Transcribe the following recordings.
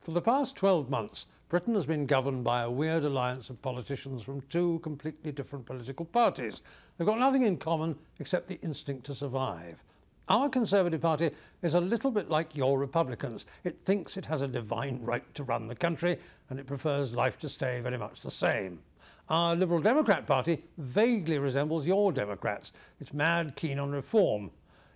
For the past 12 months, Britain has been governed by a weird alliance of politicians from two completely different political parties. They've got nothing in common except the instinct to survive. Our Conservative Party is a little bit like your Republicans. It thinks it has a divine right to run the country, and it prefers life to stay very much the same. Our Liberal Democrat Party vaguely resembles your Democrats. It's mad keen on reform.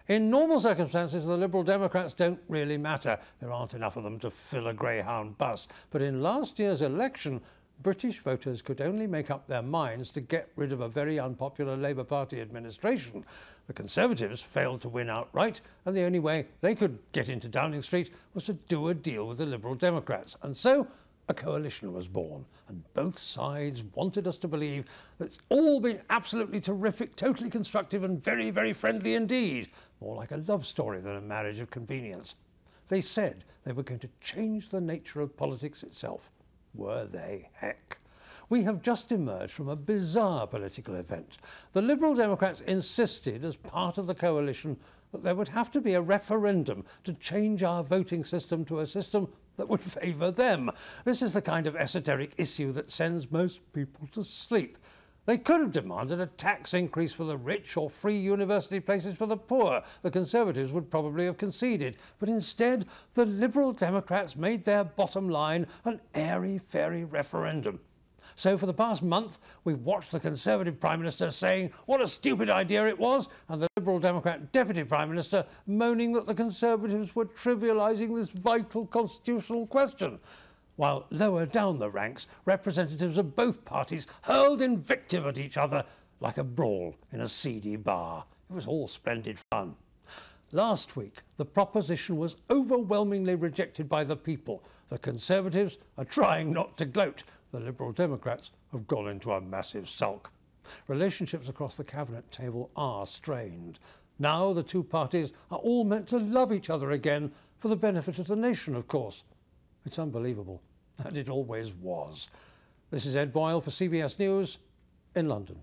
In normal circumstances, the Liberal Democrats don't really matter. There aren't enough of them to fill a Greyhound bus. But in last year's election, British voters could only make up their minds to get rid of a very unpopular Labour Party administration. The Conservatives failed to win outright, and the only way they could get into Downing Street was to do a deal with the Liberal Democrats. And so a coalition was born, and both sides wanted us to believe that it's all been absolutely terrific, totally constructive and very, very friendly indeed. More like a love story than a marriage of convenience. They said they were going to change the nature of politics itself. Were they? Heck. We have just emerged from a bizarre political event. The Liberal Democrats insisted, as part of the coalition, that there would have to be a referendum to change our voting system to a system that would favour them. This is the kind of esoteric issue that sends most people to sleep. They could have demanded a tax increase for the rich or free university places for the poor. The Conservatives would probably have conceded. But instead, the Liberal Democrats made their bottom line an airy-fairy referendum. So for the past month, we've watched the Conservative Prime Minister saying what a stupid idea it was, and the Liberal Democrat Deputy Prime Minister moaning that the Conservatives were trivialising this vital constitutional question. While lower down the ranks, representatives of both parties hurled invective at each other like a brawl in a seedy bar. It was all splendid fun. Last week, the proposition was overwhelmingly rejected by the people. The Conservatives are trying not to gloat. The Liberal Democrats have gone into a massive sulk. Relationships across the cabinet table are strained. Now the two parties are all meant to love each other again, for the benefit of the nation, of course. It's unbelievable, and it always was. This is Ed Boyle for CBS News in London.